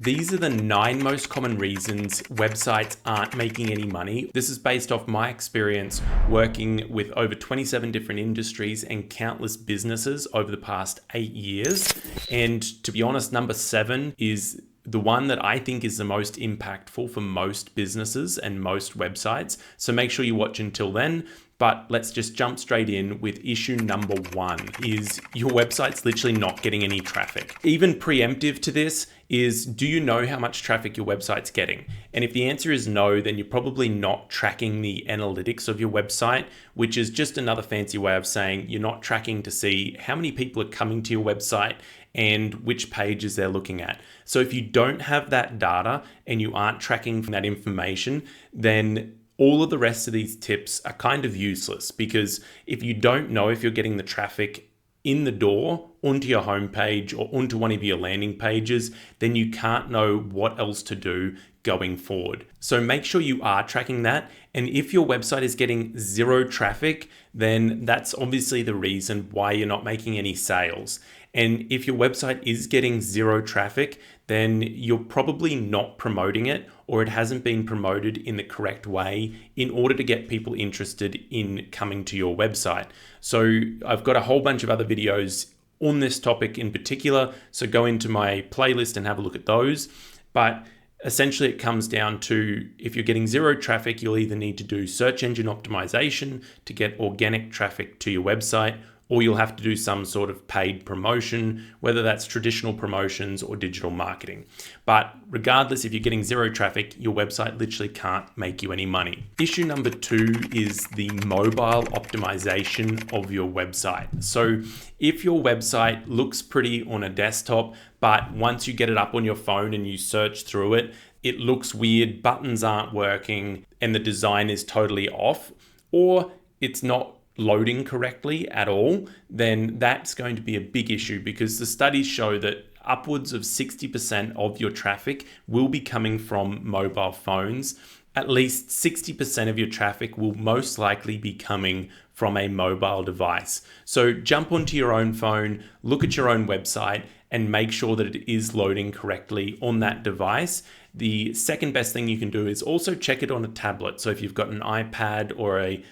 These are the 9 most common reasons websites aren't making any money. This is based off my experience working with over 27 different industries and countless businesses over the past 8 years. And to be honest, number 7 is the one that I think is the most impactful for most businesses and most websites. So make sure you watch until then. But let's just jump straight in with issue number 1 is your website's literally not getting any traffic. Even preemptive to this is, do you know how much traffic your website's getting? And if the answer is no, then you're probably not tracking the analytics of your website, which is just another fancy way of saying you're not tracking to see how many people are coming to your website and which pages they're looking at. So if you don't have that data and you aren't tracking that information, then all of the rest of these tips are kind of useless, because if you don't know if you're getting the traffic in the door onto your homepage or onto one of your landing pages, then you can't know what else to do going forward. So make sure you are tracking that. And if your website is getting 0 traffic, then that's obviously the reason why you're not making any sales. And if your website is getting 0 traffic, then you're probably not promoting it, or it hasn't been promoted in the correct way in order to get people interested in coming to your website. So I've got a whole bunch of other videos on this topic in particular, so go into my playlist and have a look at those. But essentially it comes down to, if you're getting 0 traffic, you'll either need to do search engine optimization to get organic traffic to your website, or you'll have to do some sort of paid promotion, whether that's traditional promotions or digital marketing. But regardless, if you're getting 0 traffic, your website literally can't make you any money. Issue number 2 is the mobile optimization of your website. So if your website looks pretty on a desktop, but once you get it up on your phone and you search through it, it looks weird, buttons aren't working, and the design is totally off, or it's not loading correctly at all, then that's going to be a big issue, because the studies show that upwards of 60% of your traffic will be coming from mobile phones. At least 60% of your traffic will most likely be coming from a mobile device. So jump onto your own phone, look at your own website, and make sure that it is loading correctly on that device. The second best thing you can do is also check it on a tablet. So if you've got an iPad or a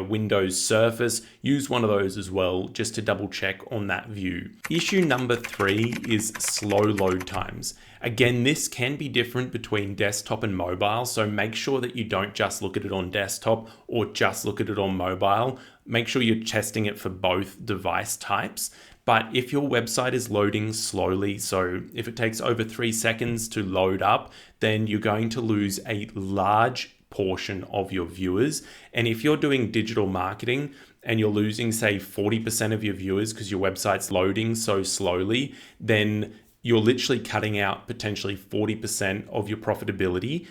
Windows Surface, use one of those as well, just to double check on that view. Issue number 3 is slow load times. Again, this can be different between desktop and mobile, so make sure that you don't just look at it on desktop or just look at it on mobile. Make sure you're testing it for both device types. But if your website is loading slowly, so if it takes over 3 seconds to load up, then you're going to lose a large portion of your viewers. And if you're doing digital marketing and you're losing, say, 40% of your viewers because your website's loading so slowly, then you're literally cutting out potentially 40% of your profitability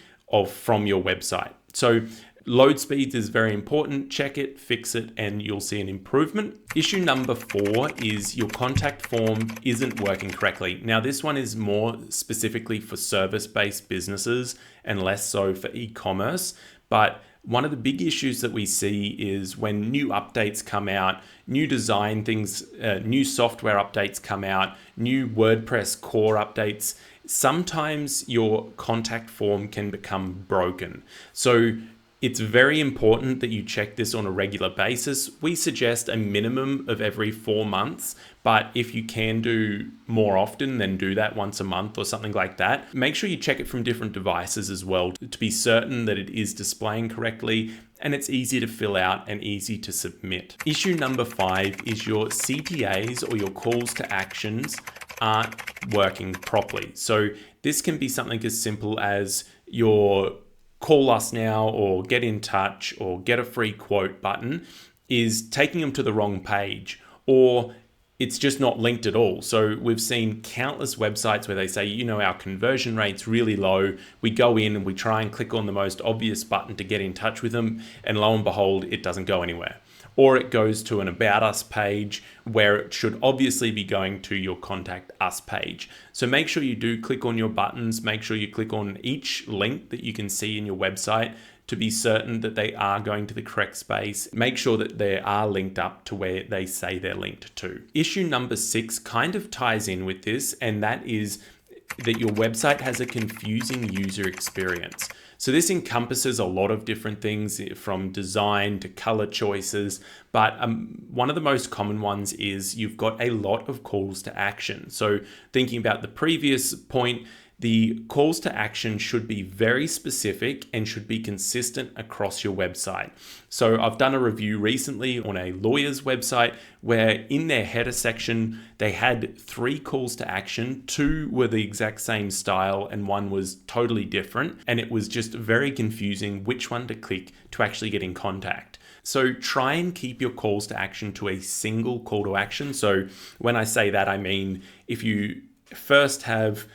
from your website. So load speeds is very important. Check it, fix it, and you'll see an improvement. Issue number 4 is your contact form isn't working correctly. Now, this one is more specifically for service-based businesses and less so for e-commerce. But one of the big issues that we see is when new updates come out, new design things, new software updates come out, new WordPress core updates, sometimes your contact form can become broken. So it's very important that you check this on a regular basis. We suggest a minimum of every 4 months, but if you can do more often, then do that once a month or something like that. Make sure you check it from different devices as well to be certain that it is displaying correctly and it's easy to fill out and easy to submit. Issue number 5 is your CTAs, or your calls to actions, aren't working properly. So this can be something as simple as your call us now or get in touch or get a free quote button is taking them to the wrong page, or it's just not linked at all. So we've seen countless websites where they say, our conversion rate's really low. We go in and we try and click on the most obvious button to get in touch with them, and lo and behold, it doesn't go anywhere. Or it goes to an About Us page where it should obviously be going to your Contact Us page. So make sure you do click on your buttons. Make sure you click on each link that you can see in your website to be certain that they are going to the correct space. Make sure that they are linked up to where they say they're linked to. Issue number 6 kind of ties in with this, and that is that your website has a confusing user experience. So this encompasses a lot of different things from design to color choices, but one of the most common ones is you've got a lot of calls to action. So thinking about the previous point, the calls to action should be very specific and should be consistent across your website. So I've done a review recently on a lawyer's website where in their header section, they had 3 calls to action. 2 were the exact same style and 1 was totally different. And it was just very confusing which one to click to actually get in contact. So try and keep your calls to action to a single call to action. So when I say that, I mean, if you first have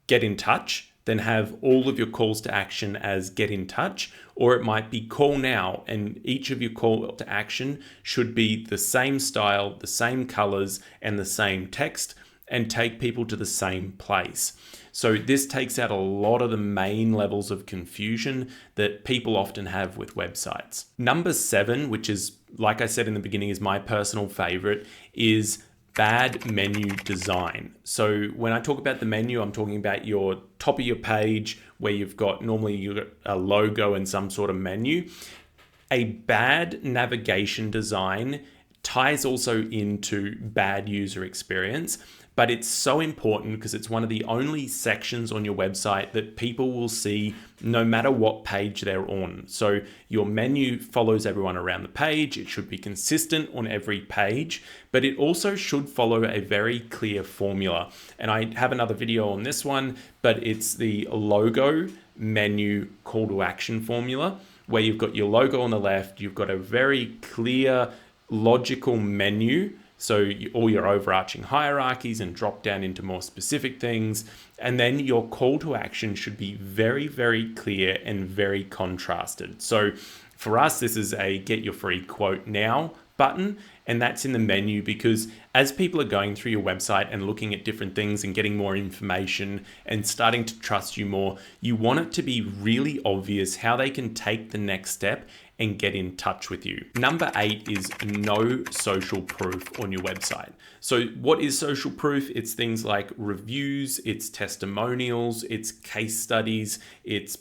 get in touch, then have all of your calls to action as get in touch, or it might be call now, and each of your call to action should be the same style, the same colors, and the same text, and take people to the same place. So this takes out a lot of the main levels of confusion that people often have with websites. Number 7, which is, like I said in the beginning, is my personal favorite, is bad menu design. So when I talk about the menu, I'm talking about your top of your page where you've got normally a logo and some sort of menu. A bad navigation design ties also into bad user experience, but it's so important because it's one of the only sections on your website that people will see no matter what page they're on. So your menu follows everyone around the page. It should be consistent on every page, but it also should follow a very clear formula. And I have another video on this one, but it's the logo, menu, call to action formula, where you've got your logo on the left, you've got a very clear, logical menu. So all your overarching hierarchies and drop down into more specific things. And then your call to action should be very, very clear and very contrasted. So for us, this is a get your free quote now button. And that's in the menu because as people are going through your website and looking at different things and getting more information and starting to trust you more, you want it to be really obvious how they can take the next step and get in touch with you. Number 8 is no social proof on your website. So what is social proof? It's things like reviews, it's testimonials, it's case studies, it's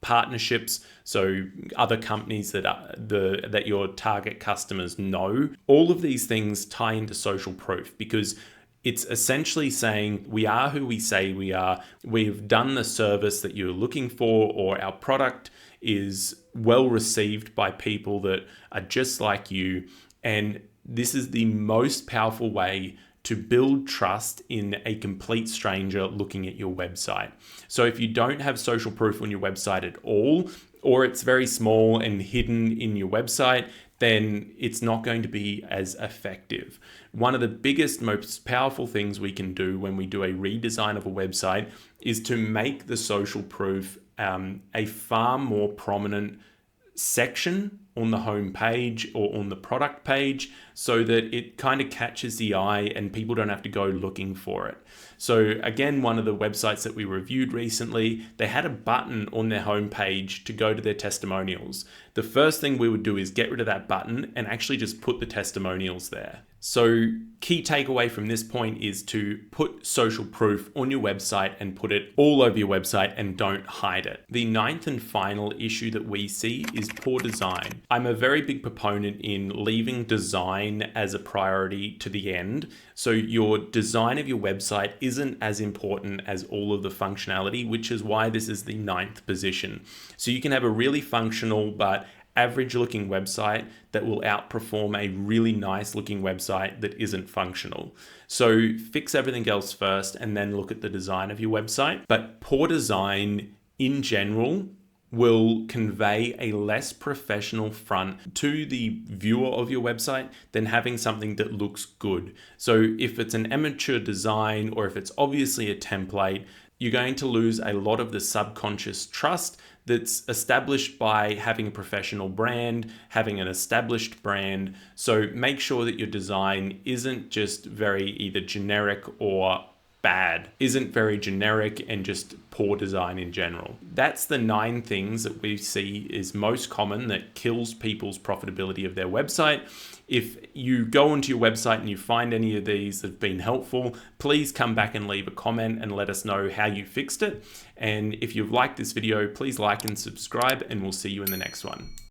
partnerships, so other companies that your target customers know. All of these things tie into social proof because it's essentially saying we are who we say we are. We've done the service that you're looking for, or our product is well received by people that are just like you. And this is the most powerful way to build trust in a complete stranger looking at your website. So if you don't have social proof on your website at all, or it's very small and hidden in your website, then it's not going to be as effective. One of the biggest, most powerful things we can do when we do a redesign of a website is to make the social proof a far more prominent section on the home page or on the product page so that it kind of catches the eye and people don't have to go looking for it. So again, one of the websites that we reviewed recently, they had a button on their homepage to go to their testimonials. The first thing we would do is get rid of that button and actually just put the testimonials there. So key takeaway from this point is to put social proof on your website and put it all over your website and don't hide it. The 9th and final issue that we see is poor design. I'm a very big proponent in leaving design as a priority to the end. So your design of your website isn't as important as all of the functionality, which is why this is the 9th position. So you can have a really functional but average looking website that will outperform a really nice looking website that isn't functional. So fix everything else first and then look at the design of your website. But poor design in general will convey a less professional front to the viewer of your website than having something that looks good. So if it's an amateur design or if it's obviously a template, you're going to lose a lot of the subconscious trust that's established by having a professional brand, having an established brand. So make sure that your design isn't just very either generic or bad, isn't very generic, and just poor design in general. That's the 9 things that we see is most common that kills people's profitability of their website. If you go onto your website and you find any of these that have been helpful, please come back and leave a comment and let us know how you fixed it. And if you've liked this video, please like and subscribe, and we'll see you in the next one.